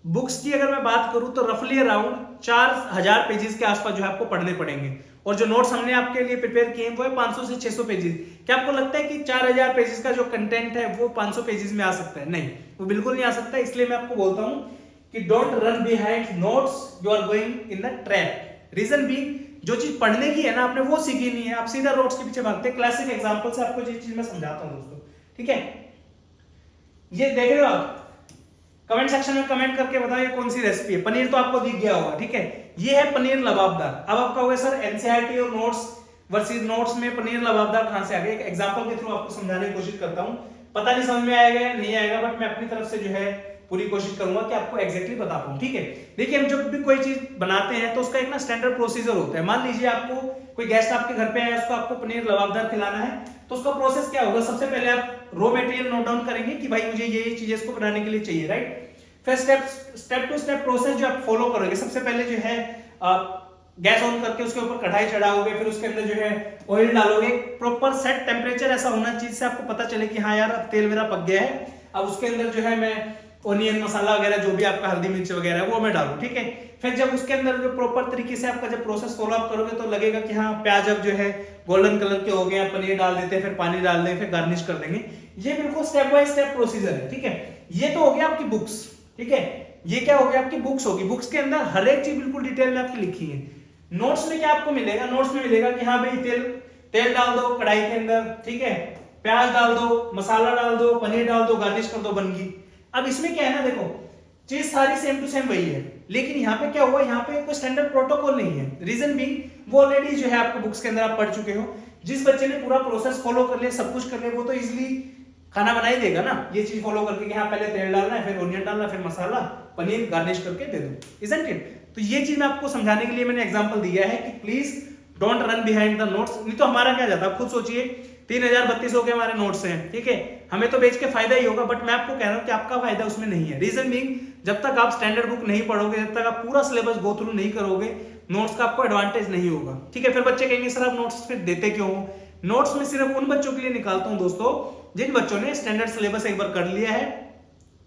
बुक्स की अगर मैं बात करूं तो रफली अराउंड 4000 पेजेस के आसपास जो है आपको पढ़ने पड़ेंगे, और जो नोट्स हमने आपके लिए प्रिपेयर किए हैं वो है 500 से 600 पेजेस। क्या आपको लगता है कि 4000 पेजेस का जो कंटेंट है वो 500 पेजेस में आ सकता है? नहीं, वो बिल्कुल नहीं आ सकता। इसलिए मैं आपको बोलता हूं कि don't run behind notes, you are going in the trap. Reason being, जो चीज पढ़ने की है ना आपने वो सीखी नहीं है, आप सीधा नोट्स के पीछे भागते हैं। क्लासिक एग्जांपल से आपको ये चीज मैं समझाता हूं दोस्तों। ठीक है, ये देख रहे हो आप, कमेंट सेक्शन में कमेंट करके बताओ ये कौन सी रेसिपी है। पनीर तो आपको दिख गया होगा, ठीक है, ये है पनीर लबाबदार। अब आप कहोगे सर एनसीईआरटी और नोट्स वर्सेस नोट्स में पनीर लबाबदार कहां से आ गया? एक एग्जांपल के थ्रू आपको समझाने की कोशिश करता हूं, पता नहीं समझ में आएगा या नहीं आएगा, बट मैं अपनी तरफ से जो है पूरी कोशिश करूंगा कि आपको एग्जैक्टली बता पाऊं। ठीक है, देखिए हम जब भी कोई चीज बनाते हैं तो उसका एक ना स्टैंडर्ड प्रोसीजर होता है। मान लीजिए आपको कोई गेस्ट आपके घर पे आया, उसको आपको पनीर लबाबदार खिलाना है, तो उसका प्रोसेस क्या होगा? सबसे पहले आप रॉ मटेरियल नोट डाउन करेंगे कि भाई मुझे ये चीजें इसको बनाने के लिए चाहिए, राइट। फिर स्टेप टू स्टेप प्रोसेस जो आप फॉलो करोगे, सबसे पहले जो है गैस ऑन करके उसके ऊपर कढ़ाई चढ़ाओगे, फिर उसके अंदर जो है ऑयल डालोगे, प्रॉपर सेट टेम्परेचर ऐसा होना चाहिए जिससे आपको पता चले कि हाँ यार अब तेल मेरा पक गया है। अब उसके अंदर जो है मैं ओनियन मसाला वगैरह जो भी आपका हल्दी मिर्च वगैरह है वो मैं डालूं, ठीक है। फिर जब उसके अंदर जो प्रॉपर तरीके से आपका जब प्रोसेस फॉलो अप करोगे तो लगेगा कि हाँ प्याज अब जो है गोल्डन कलर के हो गए, पनीर डाल देते हैं, फिर पानी डाल देंगे, फिर गार्निश कर देंगे। ये बिल्कुल स्टेप बाय स्टेप प्रोसीजर है, ठीक है। ये तो हो गया आपकी बुक्स, ठीक है। ये क्या हो गया? आपकी बुक्स होगी। बुक्स के अंदर हर एक चीज बिल्कुल डिटेल में आपकी लिखी है। नोट्स में क्या आपको मिलेगा? नोट्स में मिलेगा कि हाँ भाई तेल डाल दो कढ़ाई के अंदर, ठीक है, प्याज डाल दो, मसाला डाल दो, पनीर डाल दो, गार्निश कर दो, बन गई। अब इसमें क्या है ना, देखो चीज सारी सेम टू सेम वही है, लेकिन यहाँ पे क्या हुआ, यहाँ पे कोई स्टैंडर्ड प्रोटोकॉल नहीं है। रीजन बीइंग वो ऑलरेडी जो है आपको बुक्स के अंदर आप पढ़ चुके हो। जिस बच्चे ने पूरा प्रोसेस फॉलो कर लिया, सब कुछ कर लिया, वो तो इजिली खाना बना ही देगा ना, ये चीज फॉलो करके कि हाँ पहले तेल डालना है, फिर ओनियन डालना, फिर मसाला, पनीर, गार्निश करके दे दो, इजंट इट। तो ये चीज मैं आपको समझाने के लिए मैंने एग्जांपल दिया है कि please don't run behind the notes. नहीं तो हमारा क्या जाता है, खुद सोचिए 3032 के हमारे नोट्स हैं, ठीक है, हमें तो बेच के फायदा ही होगा, बट मैं आपको कह रहा हूं कि आपका फायदा उसमें नहीं है। रीजन बीइंग, जब तक आप स्टैंडर्ड बुक नहीं पढ़ोगे, जब तक आप पूरा सिलेबस गो थ्रू नहीं करोगे, नोट्स का आपको एडवांटेज नहीं होगा, ठीक है। फिर बच्चे कहेंगे सर आप नोट्स फिर देते क्यों हो? नोट्स में सिर्फ उन बच्चों के लिए निकालता हूं दोस्तों जिन बच्चों ने स्टैंडर्ड सिलेबस एक बार कर लिया है,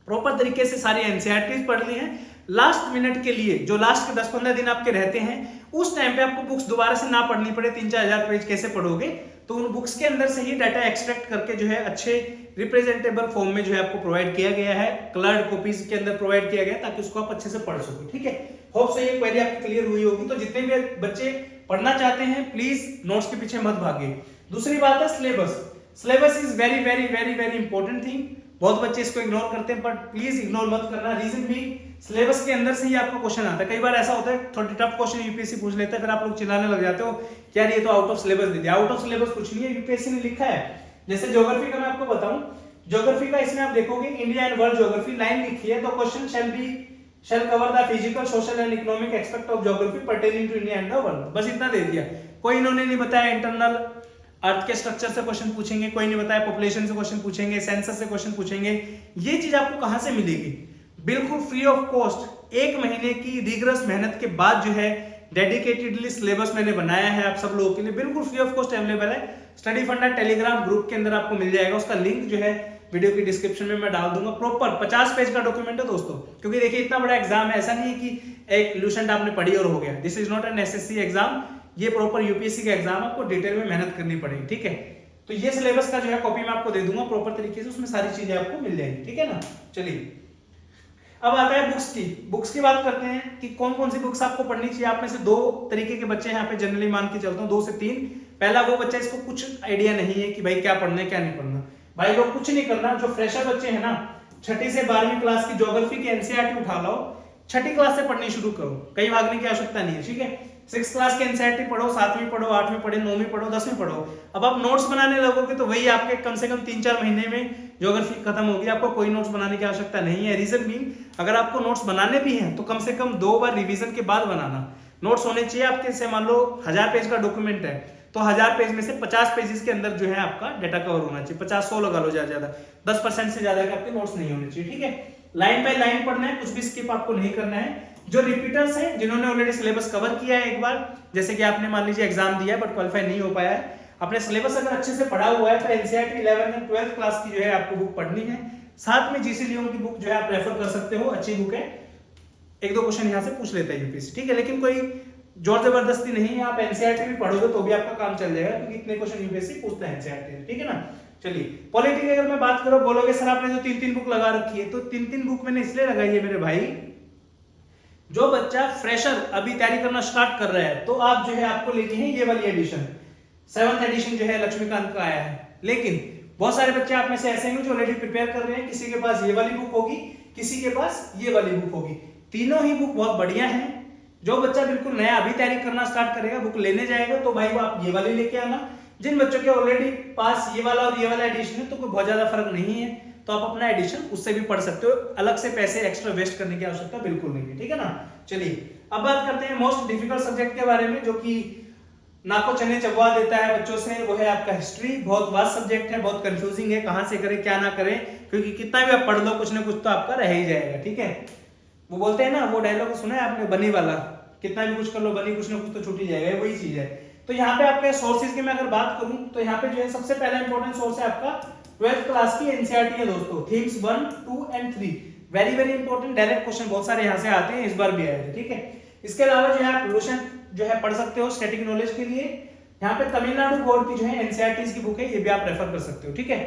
प्रॉपर तरीके से सारी एनसीईआरटीज पढ़ ली है। लास्ट मिनट के लिए जो लास्ट के 10-15 दिन आपके रहते हैं, उस टाइम पे आपको बुक्स दोबारा से ना पढ़नी पड़े, 3-4 हजार पेज कैसे पढ़ोगे, तो उन बुक्स के अंदर से ही डाटा एक्सट्रैक्ट करके जो है अच्छे रिप्रेजेंटेबल फॉर्म में जो है आपको प्रोवाइड किया गया है, कलर्ड कॉपीज के अंदर प्रोवाइड किया गया, ताकि उसको आप अच्छे से पढ़ सको, ठीक है। होप सो ये क्वेरी आपकी क्लियर हुई होगी। तो जितने भी बच्चे पढ़ना चाहते हैं प्लीज नोट्स के पीछे मत भागिए। दूसरी बात है syllabus. Syllabus is very very very very important thing. बहुत बच्चे इसको इग्नोर करते हैं, बट प्लीज इग्नोर मत करना। रीजन भी सिलेबस के अंदर से ही आपको क्वेश्चन आता है। कई बार ऐसा होता है थोड़ी टफ क्वेश्चन यूपीएससी पूछ लेता है, फिर आप लोग चिल्लाने लग जाते हो कि यार ये तो आउट ऑफ सिलेबस दे दिया। आउट ऑफ सिलेबस कुछ नहीं है, यूपीएससी ने लिखा है। जैसे ज्योग्राफी का मैं आपको बताऊं, ज्योग्राफी का इसमें आप देखोगे India and world geography line लिखी है, तो question shall cover the physical social and economic aspect of geography pertaining to India and the world. बस इतना दे दिया। कोई इन्होंने नहीं बताया इंटरनल अर्थ के स्ट्रक्चर से क्वेश्चन पूछेंगे, कोई नहीं बताया पॉपुलेशन से क्वेश्चन पूछेंगे, सेंसस से क्वेश्चन पूछेंगे। ये चीज आपको कहां से मिलेगी? बिल्कुल फ्री ऑफ कॉस्ट, 1 महीने की रिगरस मेहनत के बाद जो है डेडिकेटेडली सिलेबस मैंने बनाया है आप सब लोगों के लिए, बिल्कुल फ्री ऑफ कॉस्ट अवेलेबल है। स्टडी फंडा टेलीग्राम ग्रुप के अंदर आपको मिल जाएगा, उसका लिंक जो है वीडियो की डिस्क्रिप्शन में मैं डाल दूंगा। प्रॉपर 50 पेज का डॉक्यूमेंट है दोस्तों, क्योंकि देखिए इतना बड़ा एग्जाम है, ऐसा नहीं है कि एक ल्यूसेंट आपने पढ़ी और हो गया। This is not an SSC exam, ये प्रॉपर यूपीएससी का एग्जाम, आपको डिटेल में मेहनत करनी पड़ेगी, ठीक है। तो ये सिलेबस का जो है कॉपी मैं आपको दे दूंगा प्रॉपर तरीके से, उसमें सारी चीजें आपको मिल जाएंगी, ठीक है ना। चलिए अब आता है बुक्स की बात करते हैं कि कौन कौन सी बुक्स आपको पढ़नी चाहिए। आप में से 2 तरीके के बच्चे यहाँ पे जनरली मान के चलता हूँ, 2 से 3। पहला वो बच्चा इसको कुछ आइडिया नहीं है कि भाई क्या पढ़ना है क्या नहीं पढ़ना। भाई लोग कुछ नहीं करना, जो फ्रेशर बच्चे हैं ना, 6ठी से 12वीं क्लास की ज्योग्राफी की एनसीईआरटी उठा लो, 6ठी क्लास से पढ़नी शुरू करो, कहीं भागने की आवश्यकता नहीं है, ठीक है। 6th क्लास के एनसीईआरटी पढ़ो, 7वीं पढ़ो, 8वीं पढ़ो, 9वीं पढ़ो, 10वीं पढ़ो। अब आप नोट्स बनाने लगोगे तो वही आपके कम से कम 3-4 महीने में ज्योग्राफी खत्म होगी, आपको कोई नोट्स बनाने की आवश्यकता नहीं है। रीजन भी, अगर आपको नोट्स बनाने भी हैं तो कम से कम 2 बार रिवीजन के बाद बनाना। नोट्स होने चाहिए आपके, से मान लो 1000 पेज का डॉक्यूमेंट है तो 1000 पेज में से 50 पेजेस के अंदर जो है आपका डेटा कवर होना चाहिए। 50-100 लगा लो ज्यादा, 10% से ज्यादा के आपके नोट्स नहीं होने चाहिए, ठीक है। लाइन बाय लाइन पढ़ना है, कुछ भी स्किप आपको नहीं करना है। जो रिपीटर्स हैं, जिन्होंने ऑलरेडी सिलेबस कवर किया है एक बार, जैसे कि आपने मान लीजिए एग्जाम दिया है बट क्वालिफाई नहीं हो पाया है, अपने सिलेबस अगर अच्छे से पढ़ा हुआ है तो एनसीईआरटी 11 एंड 12th क्लास की जो है आपको बुक पढ़नी है। साथ में जीसी लियोन की बुक जो है आप रेफर कर सकते हो, अच्छी बुक है। 1-2 क्वेश्चन यहाँ से पूछ लेता है यूपीएससी, ठीक है। लेकिन कोई जोर जबरदस्ती नहीं है, आप एनसीईआरटी भी पढ़ोगे तो भी आपका काम चल जाएगा, क्योंकि इतने क्वेश्चन यूपीएससी पूछता है एनसीईआरटी, ठीक है ना। चलिए पॉलिटी की अगर मैं बात करूं, बोलोगे सर आपने जो 3-3 बुक लगा रखी है, तो 3-3 बुक मैंने इसलिए लगाई है मेरे भाई, जो बच्चा फ्रेशर अभी तैयारी करना स्टार्ट कर रहा है तो आप जो है आपको लेनी है ये वाली एडिशन, 7th एडिशन जो है लक्ष्मीकांत का आया है। लेकिन बहुत सारे बच्चे आप में से ऐसे हैं जो ऑलरेडी प्रिपेयर कर रहे हैं, किसी के पास ये वाली बुक होगी, किसी के पास ये वाली बुक होगी। तीनों ही बुक बहुत बढ़िया हैं। जो बच्चा बिल्कुल नया अभी तैयारी करना स्टार्ट करेगा, बुक लेने जाएगा, तो भाई वो आप ये वाली लेके आना। जिन बच्चों के ऑलरेडी पास ये वाला और ये वाला एडिशन है तो कोई बहुत ज्यादा फर्क नहीं है, तो आप अपना एडिशन उससे भी पढ़ सकते हो, अलग से पैसे एक्स्ट्रा वेस्ट करने की आवश्यकता बिल्कुल नहीं है, ठीक है ना। चलिए अब बात करते हैं मोस्ट डिफिकल्ट सब्जेक्ट के बारे में, जो कि नाको चने चबवा देता है बच्चों से, वो है आपका हिस्ट्री। बहुत वास्ट सब्जेक्ट है, बहुत कंफ्यूजिंग है, कहां से करें क्या ना करें, क्योंकि कितना भी आप पढ़ लो कुछ ना कुछ तो आपका रह ही जाएगा, ठीक है। वो बोलते हैं ना, वो डायलॉग सुना है आपने, बनी वाला, कितना भी कुछ कर लो बनी कुछ ना कुछ तो छूट ही जाएगा, वही चीज है। तो यहाँ पे आपके सोर्सेज की मैं अगर बात करूं तो यहाँ पे जो है सबसे पहला इंपॉर्टेंट सोर्स है आपका 12th क्लास की एनसीईआरटी है दोस्तों, themes 1, 2 and 3। Very very important, direct question बहुत सारे यहाँ से आते हैं, इस बार भी आए थे, ठीक है। इसके अलावा जो है आप लूसेंट जो है पढ़ सकते हो स्टैटिक नॉलेज के लिए। यहाँ पे तमिलनाडु बोर्ड की जो है एनसीईआरटी की बुक है, ये भी आप रेफर कर सकते हो, ठीक है।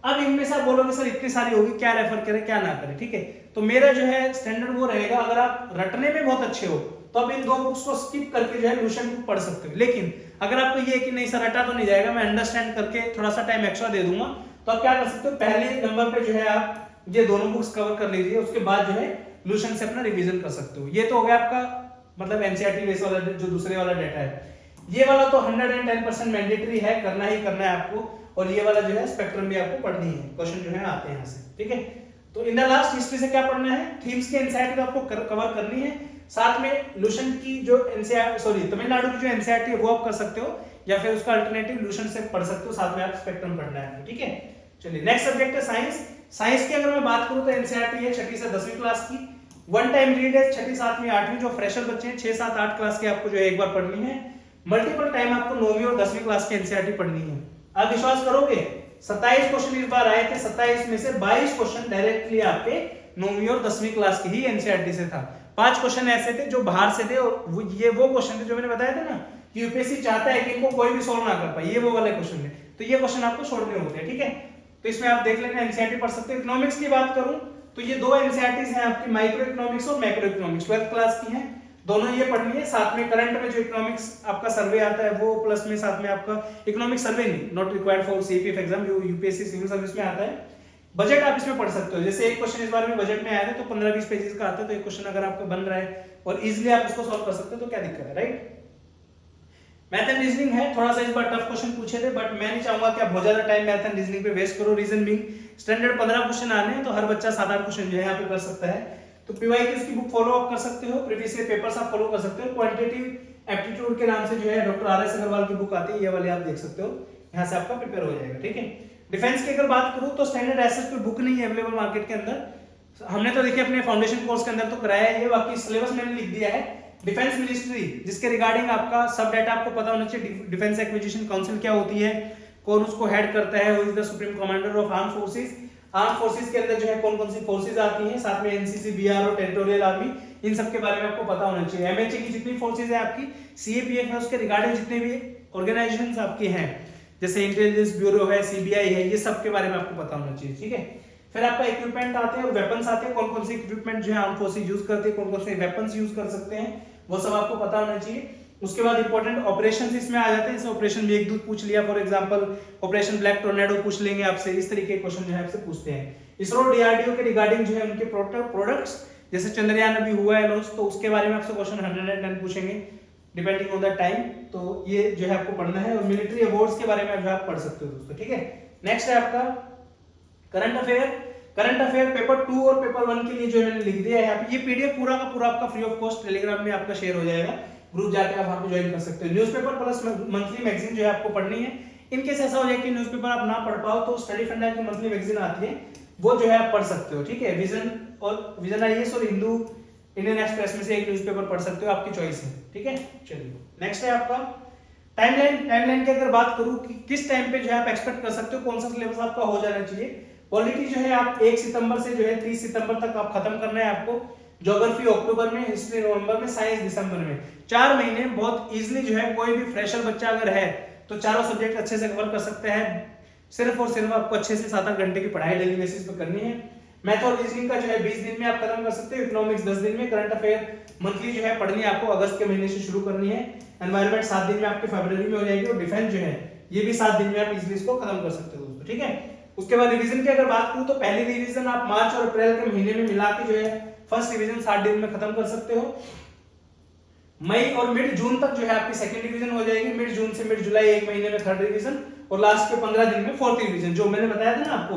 अब इनमें से आप बोलोगे सर इतनी सारी होगी, क्या रेफर करें क्या ना करें, ठीक है। तो मेरा जो है स्टैंडर्ड वो रहेगा, अगर आप रटने में बहुत अच्छे हो तो आप इन 2 बुक्स को स्किप करके जो है लूसेंट बुक पढ़ सकते हो। लेकिन अगर आपको ये कि नहीं सर रटा तो नहीं जाएगा, मैं अंडरस्टैंड करके थोड़ा सा टाइम एक्स्ट्रा दे दूंगा, तो आप क्या कर सकते हो, पहले नंबर पे जो है आप ये दोनों बुक्स कवर कर लीजिए, उसके बाद जो है लूसेंट से अपना रिवीजन कर सकते हो। ये तो हो गया आपका मतलब एनसीईआरटी बेस वाला जो दूसरे वाला डाटा है। ये वाला तो 110% मैंडेटरी है, करना ही करना है आपको, और ये वाला जो है स्पेक्ट्रम भी आपको पढ़नी है, क्वेश्चन जो है आते हैं यहाँ से, ठीक है। तो इन द लास्ट हिस्ट्री से क्या पढ़ना है, थीम्स की एनसीईआरटी तो आपको कवर करनी है, साथ में लूसेंट की जो एनसीईआरटी तमिलनाडु की जो एनसीईआरटी है वो आप कर सकते हो, या फिर उसका अल्टरनेटिव लूसेंट से पढ़ सकते हो, साथ में आप स्पेक्ट्रम पढ़ना है, ठीक है। चलिए नेक्स्ट सब्जेक्ट है साइंस। साइंस की अगर मैं बात करूं तो एनसीईआरटी है 6ठी से 10वीं क्लास की। वन टाइम रीड है 6ठी 7वीं 8वीं, जो फ्रेशर बच्चे हैं 6, 7, 8 क्लास के आपको जो है एक बार पढ़नी है। मल्टीपल टाइम आपको 9वीं और 10वीं क्लास की एनसीईआरटी पढ़नी है। आप विश्वास करोगे 27 क्वेश्चन इस बार आए थे, 27 में से 22 क्वेश्चन डायरेक्टली आपके 9वीं और 10वीं क्लास की ही एनसीईआरटी से था। 5 क्वेश्चन ऐसे थे जो बाहर से थे, और ये वो क्वेश्चन थे जो मैंने बताया था ना कि यूपीएससी चाहता है कि इनको कोई भी सॉल्व ना कर पाए, ये वो वाले क्वेश्चन थे, तो ये क्वेश्चन आपको छोड़ने होते हैं, ठीक है। तो इसमें आप देख लेना, एनसीईआरटी पढ़ सकते हो। इकोनॉमिक्स की बात करूं तो ये 2 एनसीईआरटीज हैं आपकी, माइक्रो इकोनॉमिक्स और मैक्रो इकोनॉमिक्स, 12th क्लास की हैं, दोनों ये पढ़नी है। साथ में करंट में जो इकोनॉमिक्स आपका सर्वे आता है वो, प्लस में साथ में आपका इकोनॉमिक सर्वे नहीं, not required for CPF exam, जो यूपीएससी सिविल सर्विस में आता है, बजट आप इसमें पढ़ सकते हो। जैसे एक क्वेश्चन इस बार में बजट में आया था तो 15-20 पेजेस का आता है, तो एक क्वेश्चन अगर आपका बन रहा है और इजीली आप उसको सॉल्व कर सकते हो तो क्या दिक्कत है, राइट। मैथ एंड रीजनिंग है, थोड़ा सा इस बार टफ क्वेश्चन पूछे थे, बट मैं नहीं चाहूंगा कि आप बहुत ज्यादा टाइम मैथ एंड रीजनिंग पे वेस्ट करो। रीजन बीइंग स्टैंडर्ड 15 क्वेश्चन आने हैं, तो हर बच्चा 7-8 क्वेश्चन जो है यहाँ पे कर सकता है। तो पीवाईक्यूज की बुक फॉलो अप कर सकते हो, प्रीवियस ईयर पेपर्स आप फॉलो कर सकते हो। क्वांटिटेटिव एप्टीट्यूड के नाम से जो है डॉक्टर आर एस अग्रवाल की बुक आती है, ये वाली आप देख सकते हो, यहाँ से आपका प्रिपेयर हो जाएगा, ठीक है। डिफेंस की अगर बात करूं तो स्टैंडर्ड एसएस पे बुक नहीं है अवेलेबल मार्केट के अंदर। हमने तो देखिए अपने फाउंडेशन कोर्स के अंदर तो कराया है ये, बाकी सिलेबस मैंने लिख दिया है। डिफेंस मिनिस्ट्री जिसके रिगार्डिंग आपका सब डाटा आपको पता होना चाहिए। डिफेंस एक्विजिशन काउंसिल क्या होती है, कौन उसको हेड करता है, who is the supreme commander of arm forces. Arm forces के अंदर जो है कौन कौन सी फोर्सेस आती हैं, साथ में एनसीसी, बीआरओ, टेरिटोरियल आर्मी, इन सब के बारे में आपको पता होना चाहिए। एमएचए की जितनी फोर्सेस है आपकी, सीएपीएफ है, उसके रिगार्डिंग जितने भी ऑर्गेनाइजेशंस आपके हैं, जैसे इंटेलिजेंस ब्यूरो है, सीबीआई है, ये सब के बारे में आपको पता होना चाहिए, ठीक है। फिर आपका इक्विपमेंट आते हैं और वेपन्स आते हैं, कौन कौन से इक्विपमेंट जो है आर्म फोर्सेस यूज करते हैं, कौन कौन से वेपन्स यूज कर सकते हैं, वो सब आपको पता होना चाहिए। उसके बाद इंपॉर्टेंट ऑपरेशंस इसमें आ जाते हैं। इस ऑपरेशन में एक दूध पूछ लिया, for example operation black tornado पूछ लेंगे आपसे, इस तरीके के क्वेश्चन जो है आपसे पूछते हैं। इसरो डीआरडीओ के रिगार्डिंग जो है उनके प्रोडक्ट्स, जैसे चंद्रयान अभी हुआ है लॉन्च, तो उसके बारे में आपसे क्वेश्चन 110 पूछेंगे डिपेंडिंग ऑन द टाइम, तो ये जो है आपको पढ़ना है। और मिलिट्री अवार्ड्स के बारे में जो आप पढ़ सकते हो दोस्तों, ठीक है। नेक्स्ट है आपका current affair. Current affair paper 2 और पेपर 1 के लिए जो मैंने लिख दिया है यहाँ पे, ये पीडीएफ पूरा का पूरा आपका फ्री ऑफ कॉस्ट टेलीग्राम में आपका शेयर हो जाएगा, ग्रुप जाके आप वहां पे ज्वाइन कर सकते हो। न्यूज़पेपर प्लस मंथली मैगजीन जो है आपको पढ़नी है। इनकेस ऐसा हो जाए कि न्यूज़पेपर आप ना पढ़ पाओ तो स्टडी फंडा की मंथली मैगजीन आती है, वो जो है आप पढ़ सकते हो, ठीक है। विजन आईएएस और हिंदू इंडियन एक्सप्रेस में से एक न्यूज़पेपर पढ़ सकते हो, आपकी चॉइस है, ठीक है। चलिए नेक्स्ट है आपका टाइमलाइन की अगर बात करूं कि किस टाइम पे जो है आप एक्सपेक्ट कर सकते हो, कौन सा सिलेबस आपका हो जाना चाहिए। पॉलिटी जो है आप 1 सितंबर से जो है 30 सितंबर तक आप खत्म करना है आपको। ज्योग्राफी अक्टूबर में, हिस्ट्री नवंबर में, साइंस दिसंबर में, 4 महीने बहुत इजीली जो है कोई भी फ्रेशर बच्चा अगर है तो चारों सब्जेक्ट अच्छे से कवर कर सकते हैं। सिर्फ और सिर्फ आपको अच्छे से 7-8 घंटे की पढ़ाई डेली बेसिस पे करनी है। मैथ और रीजनिंग का जो है 20 दिन में आप खत्म कर सकते हो। इकोनॉमिक्स 10 दिन में। करंट अफेयर मंथली जो है पढ़नी है आपको, अगस्त के महीने से शुरू करनी है। एनवायरनमेंट 7 दिन में आपके फरवरी में हो जाएगी, और डिफेंस जो है ये भी 7 दिन में आप इजीली इसको खत्म कर सकते हो दोस्तों, ठीक है। उसके बाद रिवीजन की अगर बात करूं तो पहली रिवीजन आप मार्च और अप्रैल के महीने में मिला के जो है फर्स्ट रिवीजन 60 दिन में खत्म कर सकते हो। मई और मिड जून तक जो है आपकी सेकंड रिवीजन हो जाएगी। मिड जून से मिड जुलाई एक महीने में थर्ड रिवीजन, और लास्ट के 15 दिन में फोर्थ रिवीजन। जो मैंने बताया था ना आपको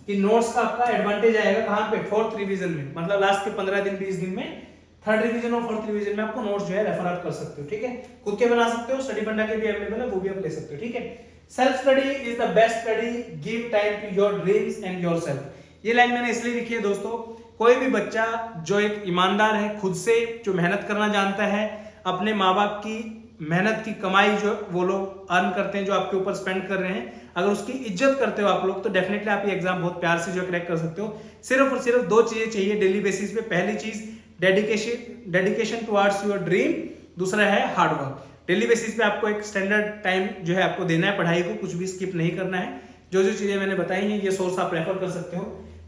कि नोट्स का आपका एडवांटेज आएगा कहां पे, फोर्थ रिवीजन में, मतलब लास्ट के 15 दिन 20 दिन में थर्ड रिवीजन और फोर्थ रिवीजन में आपको नोट्स जो है रेफर आप कर सकते हो, ठीक है। खुद के बना सकते हो, स्टडी फंडा के भी अवेलेबल है, वो भी आप ले सकते हो, ठीक है। Self study is the best study, give time to your dreams and yourself. ये लाइन मैंने इसलिए लिखी है दोस्तों, कोई भी बच्चा जो एक ईमानदार है, खुद से जो मेहनत करना जानता है, अपने माँ बाप की मेहनत की कमाई जो वो लोग अर्न करते हैं, जो आपके ऊपर स्पेंड कर रहे हैं, अगर उसकी इज्जत करते हो आप लोग, तो डेफिनेटली आप ये एग्जाम बहुत प्यार से जो क्रैक कर सकते हो। सिर्फ और सिर्फ 2 चीजें चाहिए डेली बेसिस पे। पहली चीज डेडिकेशन टुवर्ड्स योर ड्रीम, दूसरा है हार्ड वर्क। डेली बेसिस पे आपको एक स्टैंडर्ड टाइम जो है आपको देना है पढ़ाई को, कुछ भी स्किप नहीं करना है। जो जो चीजें मैंने बताई हैं ये सोर्स आप रेफर कर सकते हो।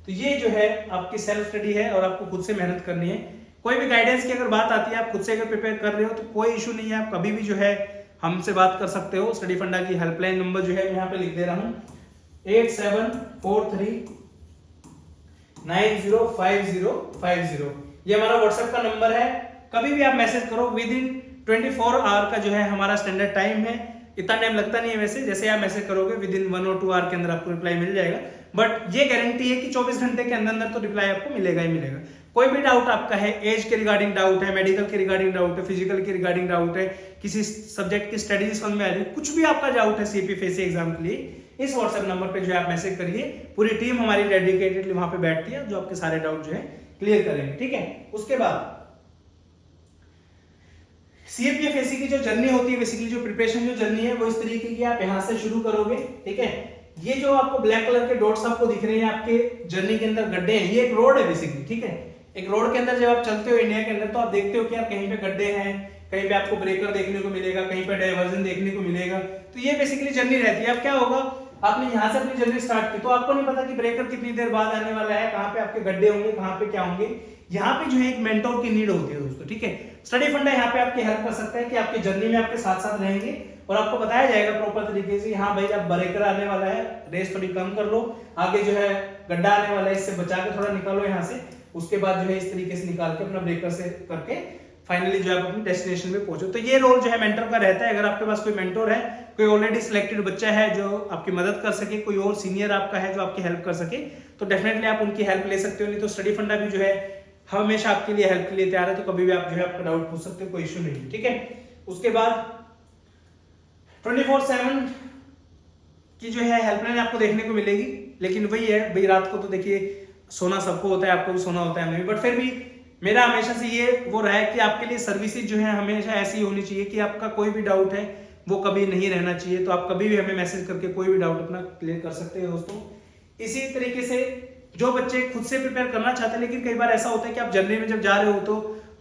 तो ये जो है आपकी सेल्फ स्टडी है और आपको खुद से मेहनत करनी है। कोई भी गाइडेंस की अगर बात आती है, आप खुद से अगर प्रिपेयर कर रहे हो तो कोई इशू नहीं है, आप कभी भी जो है हमसे बात कर सकते हो। स्टडी फंडा की हेल्पलाइन नंबर जो है यहाँ पे लिख दे रहा हूँ, 8743905050। ये हमारा व्हाट्सएप का नंबर है, कभी भी आप मैसेज करो। विद इन 24 आवर का जो है हमारा स्टैंडर्ड टाइम है। इतना टाइम लगता नहीं है वैसे, जैसे आप मैसेज करोगे विद इन 1 और 2 आवर के अंदर आपको रिप्लाई मिल जाएगा। बट ये गारंटी है कि 24 घंटे के अंदर अंदर तो रिप्लाई आपको मिलेगा ही मिलेगा। कोई भी डाउट आपका है, एज के रिगार्डिंग डाउट है, मेडिकल के रिगार्डिंग डाउट है, फिजिकल के रिगार्डिंग डाउट है, किसी सब्जेक्ट की स्टडीज समझ में आ रही है, कुछ भी आपका डाउट है सीपीएफएसी एग्जाम के लिए, इस व्हाट्सएप नंबर पे जो है आप मैसेज करिए। पूरी टीम हमारी डेडिकेटेडली वहां पे बैठती है जो आपके सारे डाउट जो है क्लियर करेंगे, ठीक है। उसके बाद सीपीएफएसी की जो जर्नी होती है, बेसिकली जो प्रिपरेशन जो जर्नी है वो इस तरीके की आप यहां से शुरू करोगे, ठीक है। ये जो आपको ब्लैक कलर के डॉट्स आपको दिख रहे हैं आपके जर्नी के अंदर गड्ढे हैं, ये एक रोड है बेसिकली, ठीक है। एक रोड के अंदर जब आप चलते हो इंडिया के अंदर तो आप देखते हो कि यार कहीं पे गड्ढे हैं, कहीं पे आपको ब्रेकर देखने को मिलेगा, कहीं पे डाइवर्जन देखने को मिलेगा। तो ये बेसिकली जर्नी रहती है। अब क्या होगा, आपने यहाँ से अपनी जर्नी स्टार्ट की तो आपको नहीं पता कि ब्रेकर कितनी देर बाद आने वाला है, कहाँ पे आपके गड्ढे होंगे, कहाँ पे क्या होंगे। यहाँ पे जो है एक मेंटोर की नीड होती है दोस्तों, ठीक है। स्टडी फंडा यहाँ पे आपकी हेल्प कर सकता है कि आपकी जर्नी में आपके साथ साथ रहेंगे और आपको बताया जाएगा प्रॉपर तरीके से, हाँ भाई अब ब्रेकर आने वाला है, रेस थोड़ी कम कर लो, आगे जो है गड्ढा आने वाला है, इससे बचा के थोड़ा निकालो यहाँ से, उसके बाद जो है इस तरीके से निकाल के अपना ब्रेकर से करके फाइनली जो है आप अपनी डेस्टिनेशन पे पहुंचो। तो ये रोल जो है मेंटर का रहता है। अगर आपके पास कोई मेंटर है, कोई ऑलरेडी सिलेक्टेड बच्चा है जो आपकी मदद कर सके, कोई और सीनियर आपका है जो आपकी हेल्प कर सके, तो डेफिनेटली आप उनकी हेल्प ले सकते हो। नहीं तो स्टडी फंडा भी जो है हमेशा आपके लिए हेल्प के लिए तैयार है, तो कभी भी आप जो है आपका डाउट पूछ सकते हो, कोई इशू नहीं, ठीक है। उसके बाद 24/7 की जो है हेल्पलाइन आपको देखने को मिलेगी, लेकिन वही है भाई, रात को तो देखिए सोना सबको होता है, आपको भी सोना होता है, हमें भी, बट फिर भी मेरा हमेशा से ये वो रहा है कि आपके लिए सर्विसेज जो है हमेशा ऐसी होनी चाहिए कि आपका कोई भी डाउट है वो कभी नहीं रहना चाहिए। तो आप कभी भी हमें मैसेज करके कोई भी डाउट अपना क्लियर कर सकते हो दोस्तों। इसी तरीके से जो बच्चे खुद से प्रिपेयर करना चाहते हैं, लेकिन कई बार ऐसा होता है कि आप जर्नी में जब जा रहे हो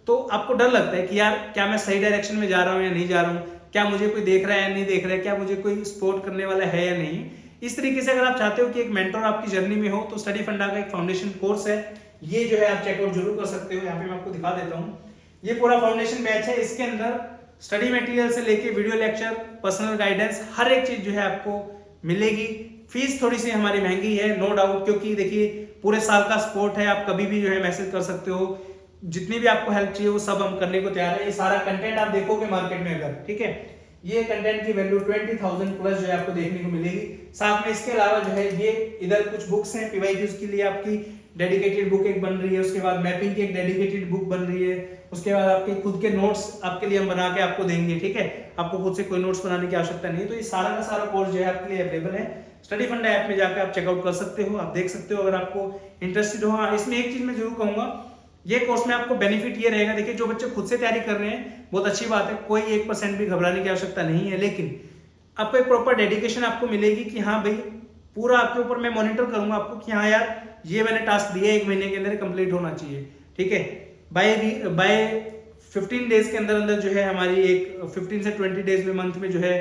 तो आपको डर लगता है कि यार क्या मैं सही डायरेक्शन में जा रहा हूँ या नहीं जा रहा हूँ, क्या मुझे कोई देख रहा है या नहीं देख रहा है, क्या मुझे कोई सपोर्ट करने वाला है या नहीं। इस तरीके से अगर आप चाहते हो कि एक मेंटर आपकी जर्नी में हो, तो स्टडी फंडा का एक फाउंडेशन कोर्स है, ये जो है आप चेकआउट जरूर कर सकते हो। यहाँ पे मैं आपको दिखा देता हूँ, ये पूरा फाउंडेशन बैच है। इसके अंदर स्टडी मटेरियल से लेके वीडियो लेक्चर, पर्सनल गाइडेंस, हर एक चीज जो है आपको मिलेगी। फीस थोड़ी सी हमारी महंगी है, नो डाउट, क्योंकि देखिए पूरे साल का सपोर्ट है, आप कभी भी जो है मैसेज कर सकते हो, जितनी भी आपको हेल्प चाहिए वो सब हम करने को तैयार है। ये सारा कंटेंट आप देखोगे मार्केट में अगर, ठीक है, ये कंटेंट की वैल्यू 20,000 प्लस जो है आपको देखने को मिलेगी। साथ में इसके अलावा जो है ये इधर कुछ बुक्स हैं पीवाईक्यूज के लिए, आपकी डेडिकेटेड बुक एक बन रही है, उसके बाद मैपिंग की एक डेडिकेटेड बुक बन रही है, उसके बाद आपके खुद के नोट्स आपके लिए हम बना के आपको देंगे, ठीक है, आपको खुद से कोई नोट्स बनाने की आवश्यकता नहीं है। तो ये सारा का सारा कोर्स जो है आपके लिए अवेलेबल है। स्टडी फंडा ऐप में जाकर आप चेकआउट कर सकते हो, आप देख सकते हो अगर आपको इंटरेस्टेड हो। हाँ, इसमें एक चीज मैं जरूर कहूंगा, ये कोर्स में आपको बेनिफिट ये रहेगा, देखिए जो बच्चे खुद से तैयारी कर रहे हैं बहुत अच्छी बात है, कोई 1% भी घबराने की आवश्यकता नहीं है, लेकिन आपको एक प्रॉपर डेडिकेशन आपको मिलेगी कि हाँ भाई पूरा आपके ऊपर मैं मॉनिटर करूंगा आपको कि हाँ यार ये मैंने टास्क दिया 1 महीने के अंदर कंप्लीट होना चाहिए, ठीक है। बाय 15 डेज के अंदर अंदर जो है हमारी एक 15 से 20 डेज में मंथ में जो है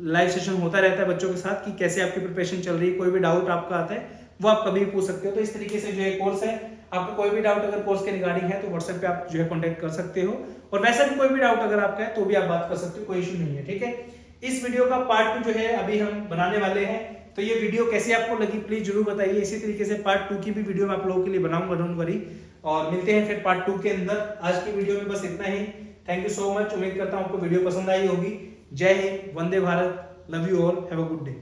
लाइव सेशन होता रहता है बच्चों के साथ कि कैसे आपकी प्रिपरेशन चल रही है। कोई भी डाउट आपका आता है वो आप कभी भी पूछ सकते हो। तो इस तरीके से जो है कोर्स है, आपको कोई भी डाउट अगर कोर्स के रिगार्डिंग है तो व्हाट्सएप पे आप जो है कांटेक्ट कर सकते हो, और वैसे भी कोई भी डाउट अगर आपका है तो भी आप बात कर सकते हो, कोई इशू नहीं है, ठीक है। इस वीडियो का पार्ट 2 जो है अभी हम बनाने वाले हैं, तो ये वीडियो कैसी आपको लगी प्लीज जरूर बताइए। इसी तरीके से पार्ट 2 की भी वीडियो मैं आप लोगों के लिए बनाऊंगा, डोंट वरी। और मिलते हैं फिर पार्ट 2 के अंदर। आज की वीडियो में बस इतना ही। थैंक यू सो मच, उम्मीद करता हूं आपको वीडियो पसंद आई होगी। जय हिंद, वंदे भारत, love you all, have a good day.